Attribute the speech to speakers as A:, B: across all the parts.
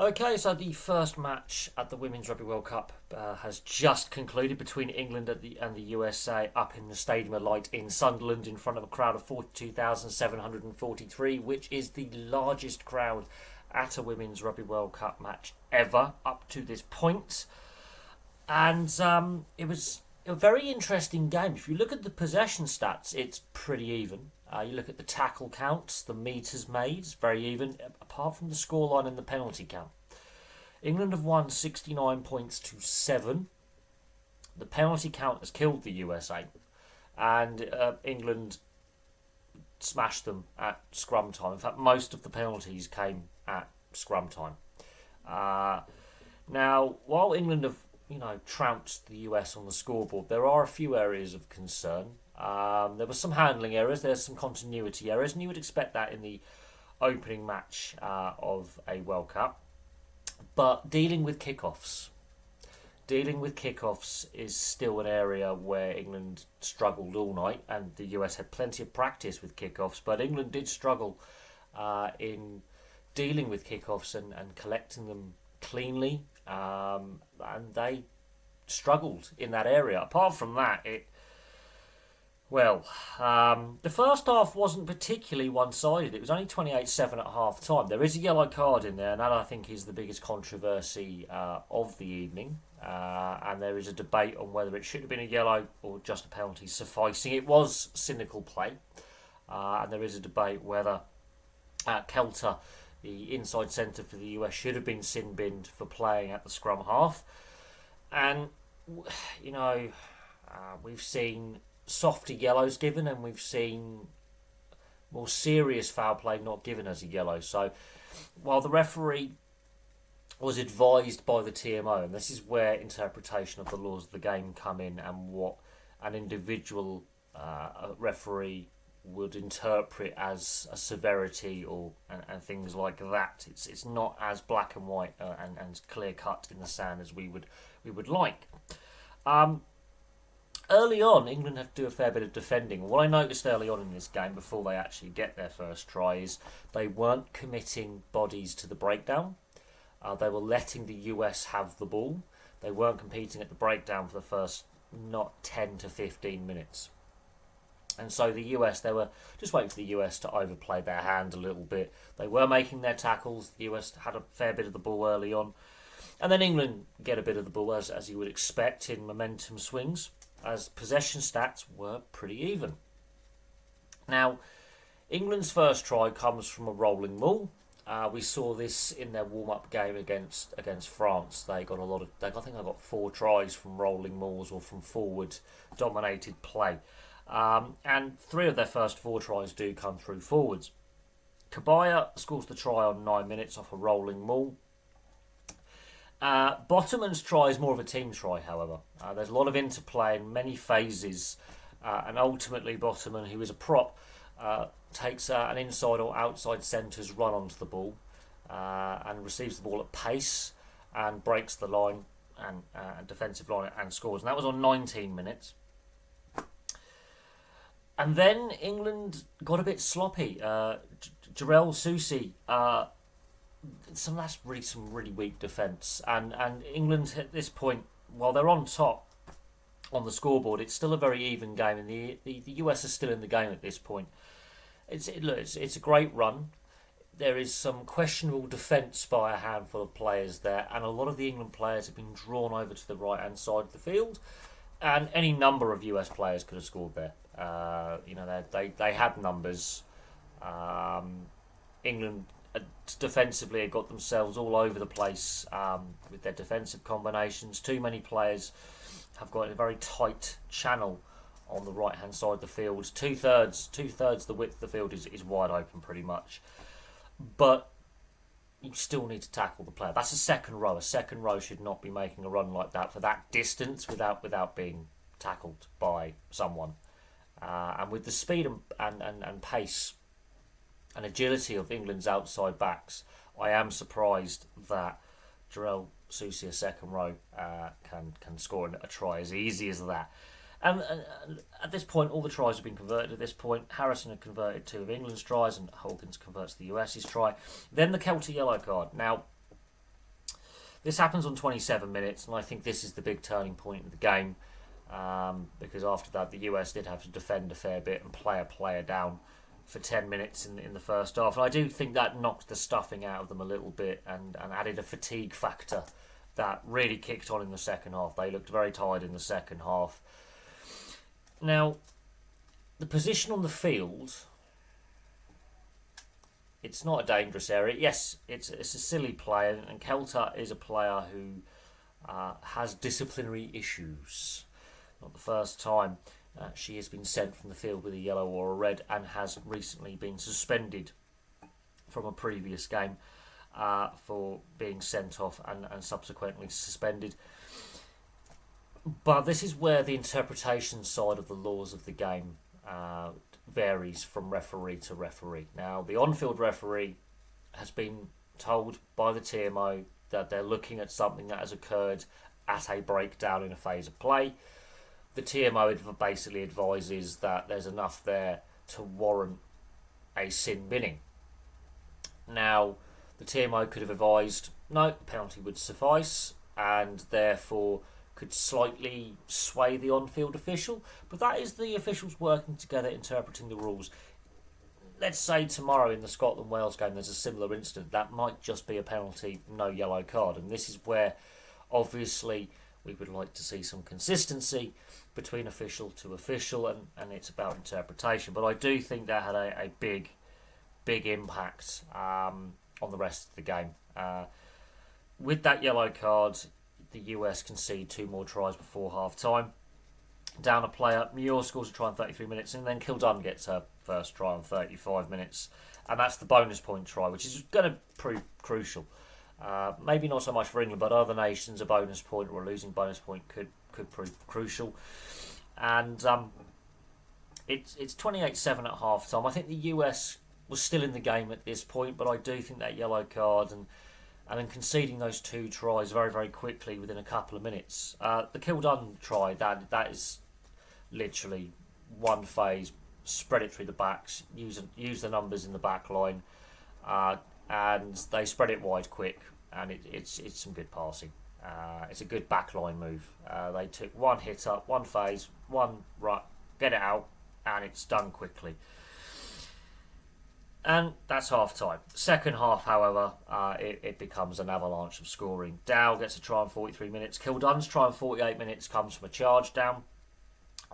A: Okay, so the first match at the Women's Rugby World Cup has just concluded between England and the USA up in the Stadium of Light in Sunderland in front of a crowd of 42,743, which is the largest crowd at a Women's Rugby World Cup match ever up to this point. And it was a very interesting game. If you look at the possession stats, it's pretty even. You look at the tackle counts, the metres made, it's very even, apart from the scoreline and the penalty count. England have won 69 points to 7. The penalty count has killed the USA, and England smashed them at scrum time. In fact, most of the penalties came at scrum time. Now, while England have trounced the US on the scoreboard, there are a few areas of concern. There were some handling errors, there's some continuity errors, and you would expect that in the opening match of a World Cup. But dealing with kickoffs is still an area where England struggled all night, and the US had plenty of practice with kickoffs, but England did struggle in dealing with kickoffs and collecting them cleanly, and they struggled in that area. Apart from that, the first half wasn't particularly one-sided. It was only 28-7 at half-time. There is a yellow card in there, and that I think is the biggest controversy of the evening. And there is a debate on whether it should have been a yellow or just a penalty sufficing. It was cynical play. And there is a debate whether Kelter, the inside centre for the US, should have been sin-binned for playing at the scrum half. And, we've seen softer yellows given, and we've seen more serious foul play not given as a yellow. So while the referee was advised by the TMO, and this is where interpretation of the laws of the game come in, and what an individual referee would interpret as a severity and things like that. It's not as black and white and clear cut in the sand as we would like. Early on, England had to do a fair bit of defending. What I noticed early on in this game, before they actually get their first try, is they weren't committing bodies to the breakdown. They were letting the US have the ball. They weren't competing at the breakdown for the first, not 10 to 15 minutes. And so the US, they were just waiting for the US to overplay their hand a little bit. They were making their tackles. The US had a fair bit of the ball early on. And then England get a bit of the ball, as you would expect, in momentum swings, as possession stats were pretty even. Now, England's first try comes from a rolling maul. We saw this in their warm-up game against France. They got I think they got 4 tries from rolling mauls or from forward-dominated play. And 3 of their first 4 tries do come through forwards. Kabaya scores the try on 9 minutes off a rolling maul. Bottomand's try is more of a team try, however. There's a lot of interplay in many phases, and ultimately Bottoman, who is a prop, takes an inside or outside centre's run onto the ball and receives the ball at pace and breaks the line and defensive line and scores. And that was on 19 minutes. And then England got a bit sloppy. Jarell Susi, that's really some really weak defence, and England at this point, while they're on top on the scoreboard, it's still a very even game, and the US are still in the game at this point. It's a great run. There is some questionable defence by a handful of players there, and a lot of the England players have been drawn over to the right hand side of the field, and any number of US players could have scored there. They had numbers. England defensively had got themselves all over the place with their defensive combinations. Too many players have got a very tight channel on the right hand side of the field. Two-thirds the width of the field is wide open pretty much. But you still need to tackle the player. That's a second row. A second row should not be making a run like that for that distance without being tackled by someone. And with the speed and pace and agility of England's outside backs, I am surprised that Jarell Susi, a second row, can score a try as easy as that. And at this point, all the tries have been converted. At this point, Harrison had converted 2 of England's tries, and Hawkins converts the US's try. Then the Kelter yellow card. Now, This happens on 27 minutes, and I think this is the big turning point of the game, because after that the US did have to defend a fair bit and play a player down for 10 minutes in the first half. And I do think that knocked the stuffing out of them a little bit and added a fatigue factor that really kicked on in the second half. They looked very tired in the second half. Now, the position on the field, it's not a dangerous area. Yes, it's a silly play, and Kelter is a player who has disciplinary issues. Not the first time she has been sent from the field with a yellow or a red, and has recently been suspended from a previous game for being sent off and subsequently suspended. But this is where the interpretation side of the laws of the game varies from referee to referee. Now, the on-field referee has been told by the TMO that they're looking at something that has occurred at a breakdown in a phase of play. The TMO basically advises that there's enough there to warrant a sin binning. Now, the TMO could have advised, no, penalty would suffice, and therefore could slightly sway the on-field official, but that is the officials working together interpreting the rules. Let's say tomorrow in the Scotland-Wales game there's a similar incident, that might just be a penalty, no yellow card, and this is where obviously we would like to see some consistency between official to official, and it's about interpretation. But I do think that had a big impact on the rest of the game. With that yellow card, the US concede 2 more tries before half time. Down a player, Muir scores a try in 33 minutes, and then Kildun gets her first try in 35 minutes. And that's the bonus point try, which is going to prove crucial. Maybe not so much for England, but other nations, a bonus point or a losing bonus point could prove crucial. And it's 28-7 at half time. I think the US was still in the game at this point, but I do think that yellow card and then conceding those 2 tries very, very quickly within a couple of minutes. The Kildun try, that is literally one phase, spread it through the backs, use the numbers in the back line, and they spread it wide quick, and it's some good passing. It's a good backline move. They took one hit up, one phase, one right, get it out, and it's done quickly. And that's half time. Second half, however, it becomes an avalanche of scoring. Dow gets a try in 43 minutes. Kildun's try in 48 minutes comes from a charge down,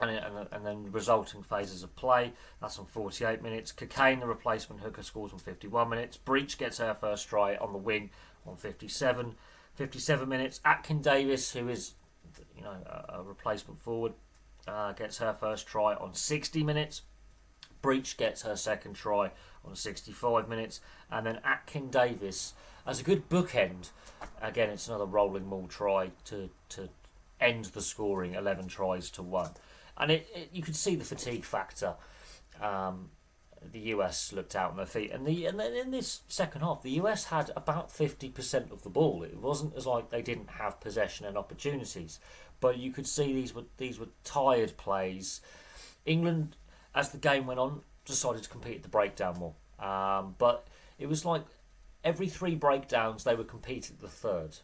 A: and then resulting phases of play. That's on 48 minutes. Cockayne, the replacement hooker, scores on 51 minutes. Breach gets her first try on the wing on 57 minutes. Atkin Davis, who is a replacement forward, gets her first try on 60 minutes. Breach gets her second try on 65 minutes, and then Atkin Davis as a good bookend. Again, it's another rolling maul try to end the scoring, 11 tries to 1. And you could see the fatigue factor. The US looked out on their feet, and then in this second half, the US had about 50% of the ball. It wasn't as like they didn't have possession and opportunities, but you could see these were tired plays. England, as the game went on, decided to compete at the breakdown more. But it was like every 3 breakdowns they would compete at the third.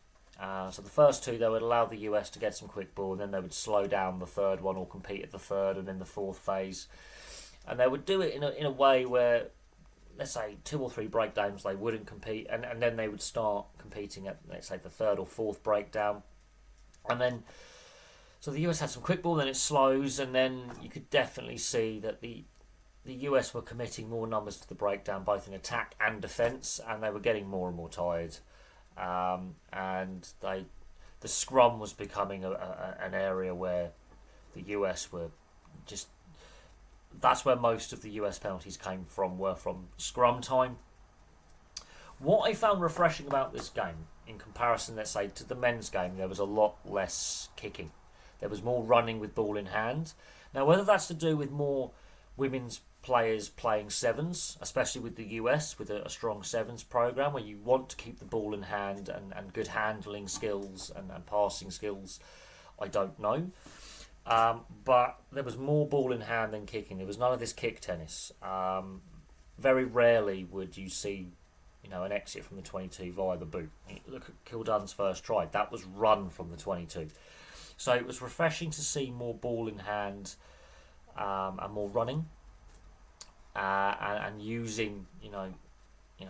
A: So the first 2 they would allow the US to get some quick ball, and then they would slow down the third one or compete at the third and then the fourth phase. And they would do it in a way where, let's say, 2 or 3 breakdowns they wouldn't compete, and then they would start competing at, let's say, the third or fourth breakdown. And then, so the US had some quick ball, then it slows, and then you could definitely see that the US were committing more numbers to the breakdown, both in attack and defence, and they were getting more and more tired. And the scrum was becoming an area where the US were just... That's where most of the US penalties were from scrum time. What I found refreshing about this game, in comparison, let's say, to the men's game, there was a lot less kicking. There was more running with ball in hand. Now, whether that's to do with more women's players playing sevens, especially with the US, with a strong sevens programme, where you want to keep the ball in hand and good handling skills and passing skills, I don't know. But there was more ball in hand than kicking. There was none of this kick tennis. Very rarely would you see an exit from the 22 via the boot. Look at Kildunn's first try. That was run from the 22. So it was refreshing to see more ball in hand and more running and using,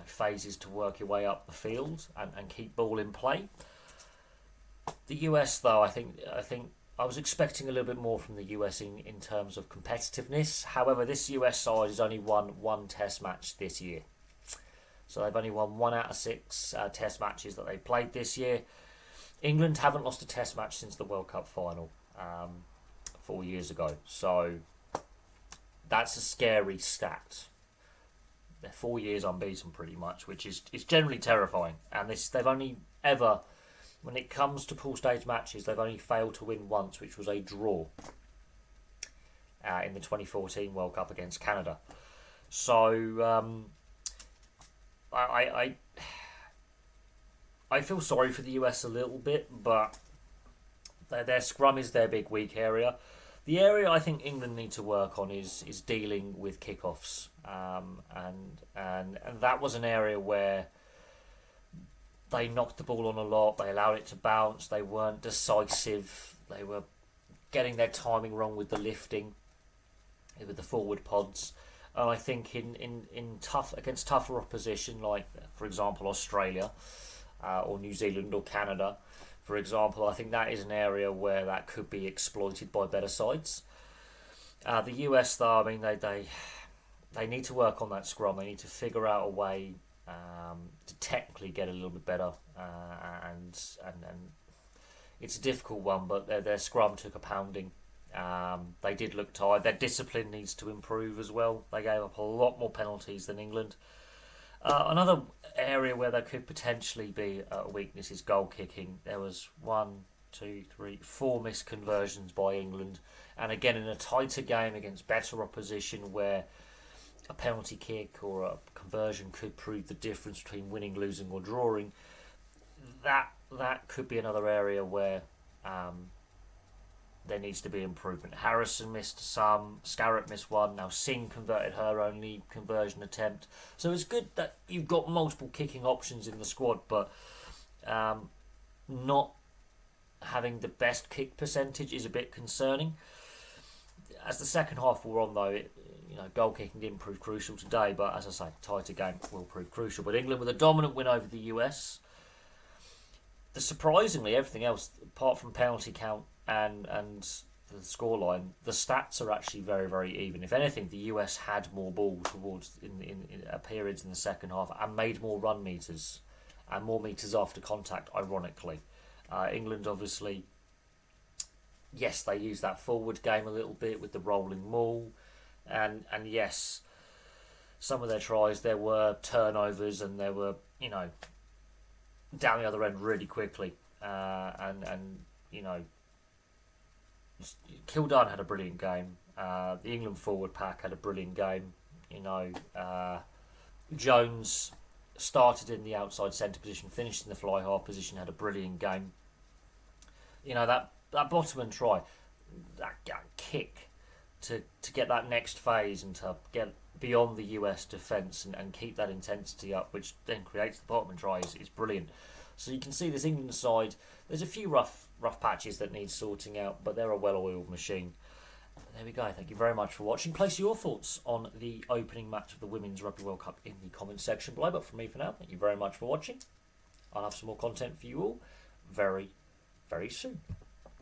A: phases to work your way up the field and keep ball in play. The US, though, I think I was expecting a little bit more from the US in terms of competitiveness. However, this US side has only won one Test match this year. So they've only won 1 out of 6 Test matches that they played this year. England haven't lost a Test match since the World Cup final 4 years ago. So that's a scary stat. They're 4 years unbeaten pretty much, which is generally terrifying. And they've only ever, when it comes to pool stage matches, they've only failed to win once, which was a draw in the 2014 World Cup against Canada. So I feel sorry for the US a little bit, but their scrum is their big weak area. The area I think England need to work on is dealing with kickoffs, and that was an area where they knocked the ball on a lot. They allowed it to bounce. They weren't decisive. They were getting their timing wrong with the lifting, with the forward pods. And I think against tougher opposition, like for example Australia or New Zealand or Canada, for example, I think that is an area where that could be exploited by better sides. The US, though, I mean, they need to work on that scrum. They need to figure out a way to technically get a little bit better, and it's a difficult one. But their scrum took a pounding. They did look tired. Their discipline needs to improve as well. They gave up a lot more penalties than England. Another area where there could potentially be a weakness is goal kicking. There was 4 missed conversions by England, and again in a tighter game against better opposition where a penalty kick or a conversion could prove the difference between winning, losing or drawing. That could be another area where there needs to be improvement. Harrison missed some, Scarrett missed one, now Singh converted her only conversion attempt. So it's good that you've got multiple kicking options in the squad, but not having the best kick percentage is a bit concerning. As the second half wore on, though, goal kicking didn't prove crucial today, but as I say, tighter game will prove crucial. But England with a dominant win over the US. Surprisingly, everything else, apart from penalty count and the scoreline, the stats are actually very, very even. If anything, the US had more ball towards in periods in the second half and made more run meters and more meters after contact, ironically. England, obviously, yes, they used that forward game a little bit with the rolling maul, and yes, some of their tries, there were turnovers and there were, down the other end really quickly, and Kildunn had a brilliant game. The England forward pack had a brilliant game. Jones started in the outside centre position, finished in the fly half position, had a brilliant game. That bottom and try, that kick to get that next phase and to get beyond the US defence and keep that intensity up, which then creates the bottom and try, is brilliant. So you can see this England side, there's a few rough patches that need sorting out, but they're a well-oiled machine. There we go. Thank you very much for watching. Place your thoughts on the opening match of the Women's Rugby World Cup in the comments section below. But from me for now, thank you very much for watching. I'll have some more content for you all very, very soon.